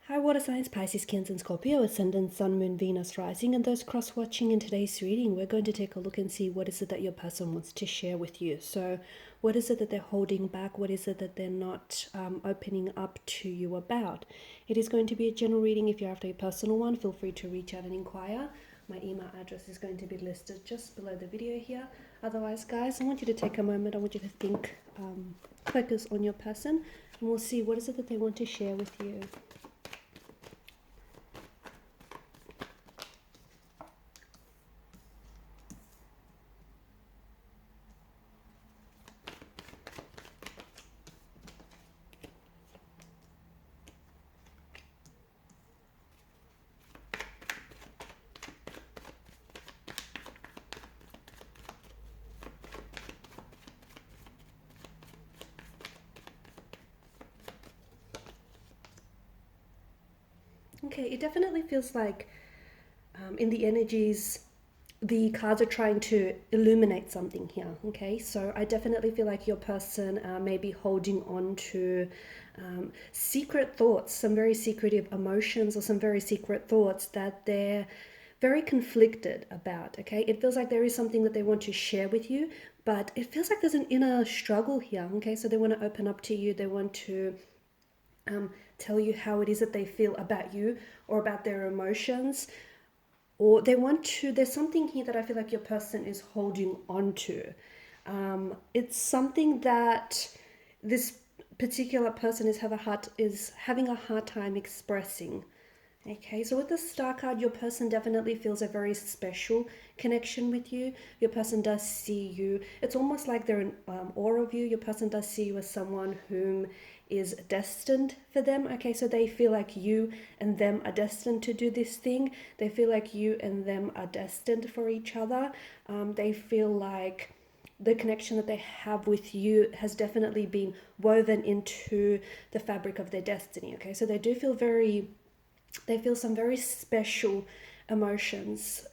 Hi, water signs, Pisces, Cancer, and Scorpio, Ascendant, Sun, Moon, Venus, Rising, and those cross-watching in today's reading. We're going to take a look and see what is it that your person wants to share with you. So what is it that they're holding back? What is it that they're not opening up to you about? It is going to be a general reading. If you're after a personal one, feel free to reach out and inquire. My email address is going to be listed just below the video here. Otherwise, guys, I want you to take a moment. I want you to think, focus on your person, and we'll see what is it that they want to share with you. Okay, it definitely feels like in the energies, the cards are trying to illuminate something here. Okay, so I definitely feel like your person may be holding on to secret thoughts, some very secretive emotions, or some very secret thoughts that they're very conflicted about. Okay, it feels like there is something that they want to share with you, but it feels like there's an inner struggle here. Okay, so they want to open up to you, they want to tell you how it is that they feel about you or about their emotions, or they want to, there's something here that I feel like your person is holding on to. It's something that this particular person is having a hard time expressing. Okay, so with the Star card, your person definitely feels a very special connection with you. Your person does see you. It's almost like they're in awe of you. Your person does see you as someone whom is destined for them. Okay, so they feel like you and them are destined to do this thing. They feel like you and them are destined for each other. They feel like the connection that they have with you has definitely been woven into the fabric of their destiny. Okay, so they do feel they feel some very special emotions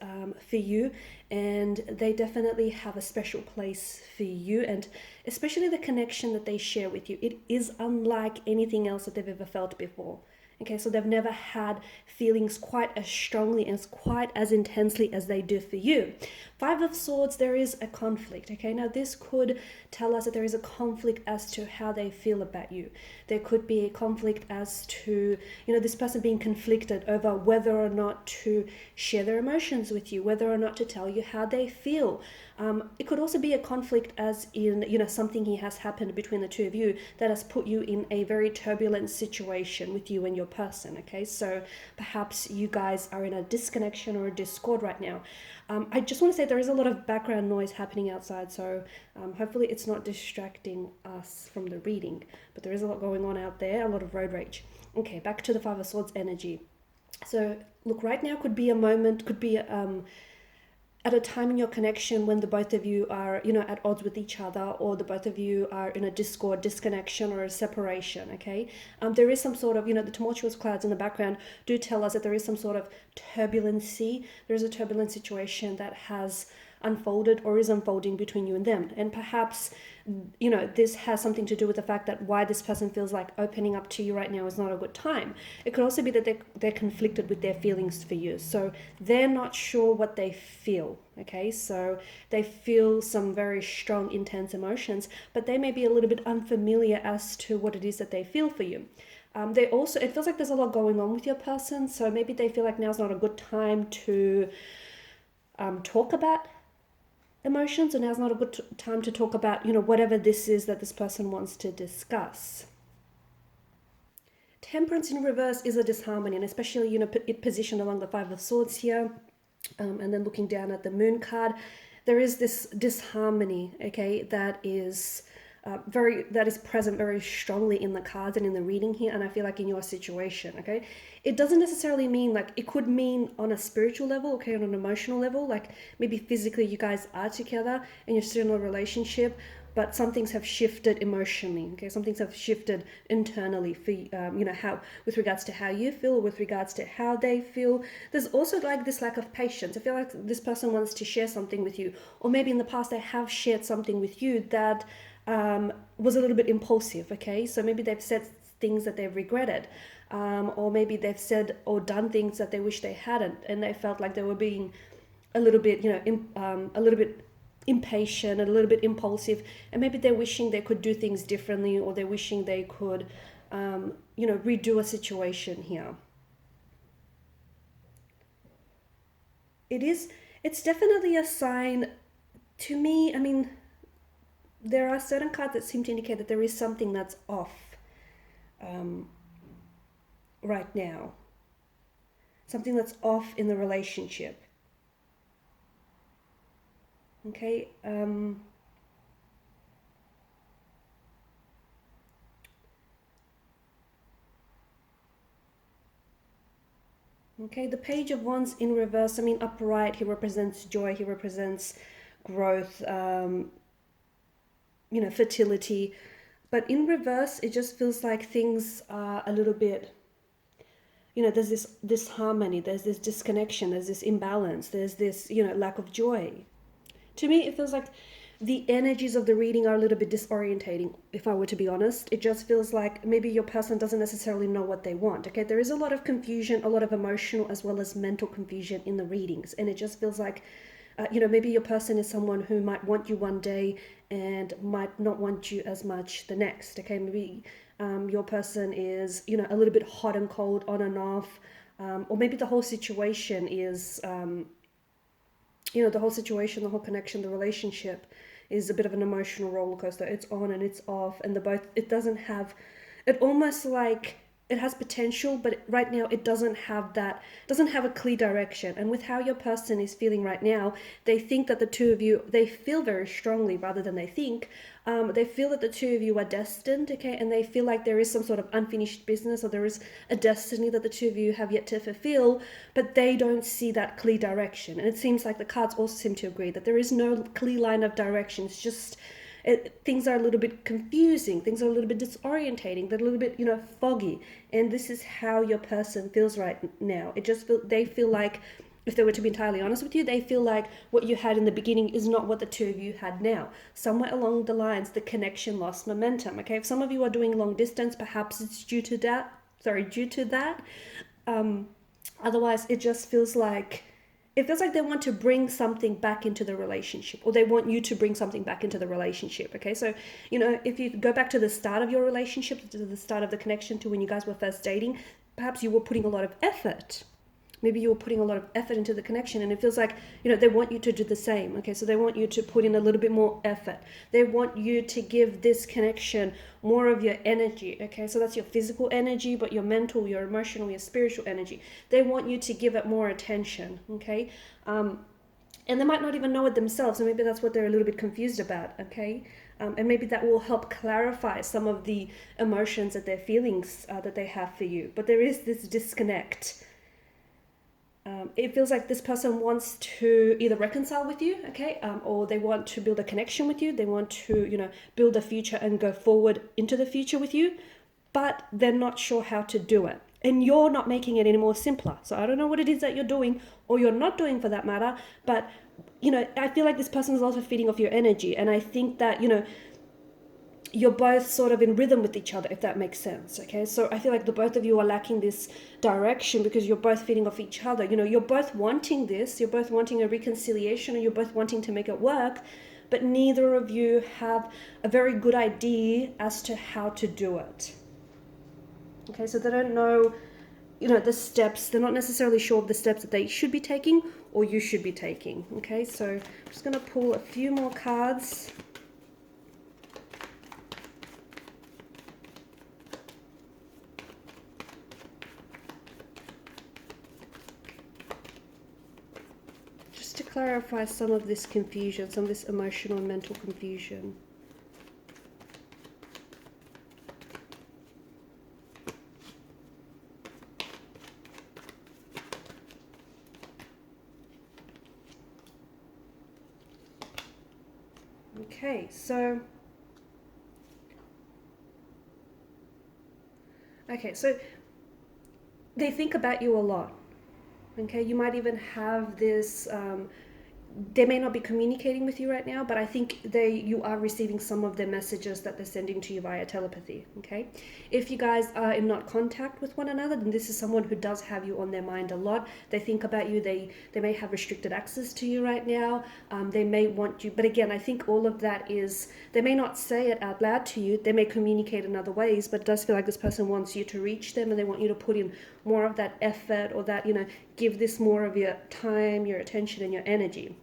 for you, and they definitely have a special place for you, and especially the connection that they share with you. It is unlike anything else that they've ever felt before. Okay, so they've never had feelings quite as strongly and quite as intensely as they do for you. Five of Swords, there is a conflict. Okay, now this could tell us that there is a conflict as to how they feel about you. There could be a conflict as to, this person being conflicted over whether or not to share their emotions with you, whether or not to tell you how they feel. It could also be a conflict as in, something has happened between the two of you that has put you in a very turbulent situation with you and your person. Okay, so perhaps you guys are in a disconnection or a discord right now. I just want to say there is a lot of background noise happening outside, so hopefully it's not distracting us from the reading, but there is a lot going on out there, a lot of road rage. Okay, back to the Five of Swords energy. So look, right now could be a moment, could be at a time in your connection when the both of you are, at odds with each other, or the both of you are in a discord, disconnection, or a separation. Okay, there is some sort of, the tumultuous clouds in the background do tell us that there is some sort of turbulency. There is a turbulent situation that has unfolded or is unfolding between you and them, and perhaps this has something to do with the fact that why this person feels like opening up to you right now is not a good time. It could also be that they're conflicted with their feelings for you, so they're not sure what they feel. Okay, so they feel some very strong, intense emotions, but they may be a little bit unfamiliar as to what it is that they feel for you. It feels like there's a lot going on with your person, so maybe they feel like now's not a good time to talk about emotions, and now's not a good time to talk about, whatever this is that this person wants to discuss. Temperance in reverse is a disharmony, and especially, it positioned along the Five of Swords here, and then looking down at the Moon card, there is this disharmony, okay, that is present very strongly in the cards and in the reading here, and I feel like in your situation. Okay, it doesn't necessarily mean, like, it could mean on a spiritual level, okay, on an emotional level, like maybe physically you guys are together and you're still in a relationship, but some things have shifted emotionally. Okay, some things have shifted internally for how, with regards to how you feel, with regards to how they feel. There's also like this lack of patience. I feel like this person wants to share something with you, or maybe in the past they have shared something with you that was a little bit impulsive. Okay, so maybe they've said things that they've regretted, or maybe they've said or done things that they wish they hadn't, and they felt like they were being a little bit, a little bit impatient and a little bit impulsive, and maybe they're wishing they could do things differently, or they're wishing they could, redo a situation here. It's definitely a sign to me. I mean, there are certain cards that seem to indicate that there is something that's off right now. Something that's off in the relationship. Okay. Okay, the Page of Wands in reverse, I mean, upright, he represents joy, he represents growth, fertility. But in reverse, it just feels like things are a little bit, there's this disharmony, there's this disconnection, there's this imbalance, there's this, lack of joy. To me, it feels like the energies of the reading are a little bit disorientating, if I were to be honest. It just feels like maybe your person doesn't necessarily know what they want. Okay, there is a lot of confusion, a lot of emotional as well as mental confusion in the readings, and it just feels like maybe your person is someone who might want you one day and might not want you as much the next. Okay, maybe your person is a little bit hot and cold, on and off, or maybe the whole situation is the whole situation, the whole connection, the relationship is a bit of an emotional roller coaster. It's on and it's off, and it doesn't have, it almost like it has potential, but right now it doesn't have a clear direction. And with how your person is feeling right now, they think that the two of you, they feel very strongly rather than they think. They feel that the two of you are destined, okay, and they feel like there is some sort of unfinished business, or there is a destiny that the two of you have yet to fulfill, but they don't see that clear direction. And it seems like the cards also seem to agree that there is no clear line of direction. It's just things are a little bit confusing, things are a little bit disorientating, they're a little bit foggy, and this is how your person feels right now. They feel like, if they were to be entirely honest with you, they feel like what you had in the beginning is not what the two of you had now. Somewhere along the lines, the connection lost momentum. Okay, if some of you are doing long distance, perhaps it's due to that. Otherwise, it just feels like, they want to bring something back into the relationship, or they want you to bring something back into the relationship. Okay, so if you go back to the start of your relationship, to the start of the connection, to when you guys were first dating, perhaps you were putting a lot of effort. Maybe you were putting a lot of effort into the connection, and it feels like, they want you to do the same. Okay, so they want you to put in a little bit more effort. They want you to give this connection more of your energy. Okay, so that's your physical energy, but your mental, your emotional, your spiritual energy. They want you to give it more attention. Okay, and they might not even know it themselves, and maybe that's what they're a little bit confused about. Okay, and maybe that will help clarify some of the emotions that their feelings that they have for you. But there is this disconnect. It feels like this person wants to either reconcile with you, okay, or they want to build a connection with you. They want to, build a future and go forward into the future with you, but they're not sure how to do it. And you're not making it any more simpler. So I don't know what it is that you're doing, or you're not doing for that matter, but, I feel like this person is also feeding off your energy. And I think that, you're both sort of in rhythm with each other, if that makes sense. Okay, so I feel like the both of you are lacking this direction because you're both feeding off each other. You're both wanting this, you're both wanting a reconciliation, and you're both wanting to make it work, but neither of you have a very good idea as to how to do it. Okay, so they don't know, the steps. They're not necessarily sure of the steps that they should be taking or you should be taking. Okay, so I'm just going to pull a few more cards. To clarify some of this confusion, some of this emotional and mental confusion. Okay, so they think about you a lot. Okay, you might even have this they may not be communicating with you right now, but I think you are receiving some of their messages that they're sending to you via telepathy. Okay, if you guys are in not contact with one another, then this is someone who does have you on their mind a lot. They think about you. They may have restricted access to you right now. They may want you, but again, I think all of that is, they may not say it out loud to you. They may communicate in other ways, but it does feel like this person wants you to reach them, and they want you to put in more of that effort, or that, give this more of your time, your attention, and your energy.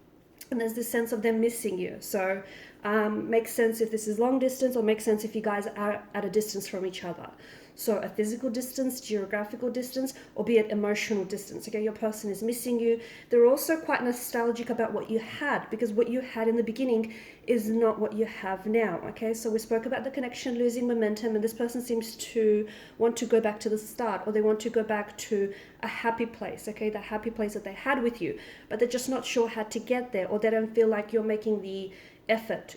And there's this sense of them missing you. So makes sense if this is long distance, or makes sense if you guys are at a distance from each other. So a physical distance, geographical distance, or be it emotional distance. Okay, your person is missing you. They're also quite nostalgic about what you had, because what you had in the beginning is not what you have now. Okay, so we spoke about the connection losing momentum, and this person seems to want to go back to the start, or they want to go back to a happy place. Okay, the happy place that they had with you, but they're just not sure how to get there, or they don't feel like you're making the effort,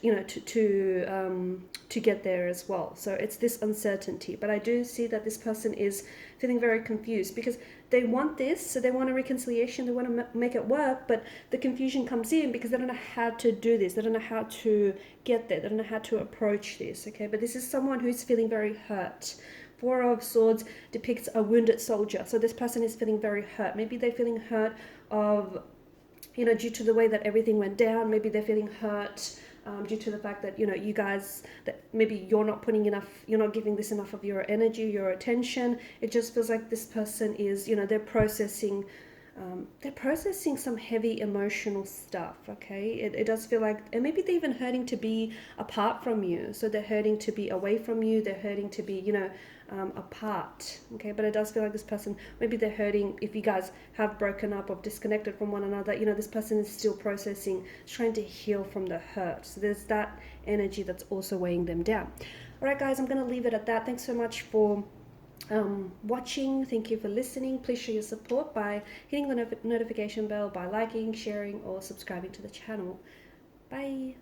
to get there as well. So it's this uncertainty. But I do see that this person is feeling very confused, because they want this, so they want a reconciliation, they want to make it work, but the confusion comes in because they don't know how to do this, they don't know how to get there, they don't know how to approach this. Okay, but this is someone who's feeling very hurt. Four of Swords depicts a wounded soldier, so this person is feeling very hurt. Maybe they're feeling hurt of, due to the way that everything went down. Maybe they're feeling hurt due to the fact that, you guys, that maybe you're not putting enough, you're not giving this enough of your energy, your attention. It just feels like this person is, they're processing some heavy emotional stuff. Okay, it does feel like, and maybe they're even hurting to be apart from you. So they're hurting to be away from you, they're hurting to be, apart. Okay, but it does feel like this person, maybe they're hurting if you guys have broken up or disconnected from one another. This person is still processing, trying to heal from the hurt. So there's that energy that's also weighing them down. All right, guys, I'm going to leave it at that. Thanks so much for watching. Thank you for listening. Please show your support by hitting the notification bell, by liking, sharing, or subscribing to the channel. Bye.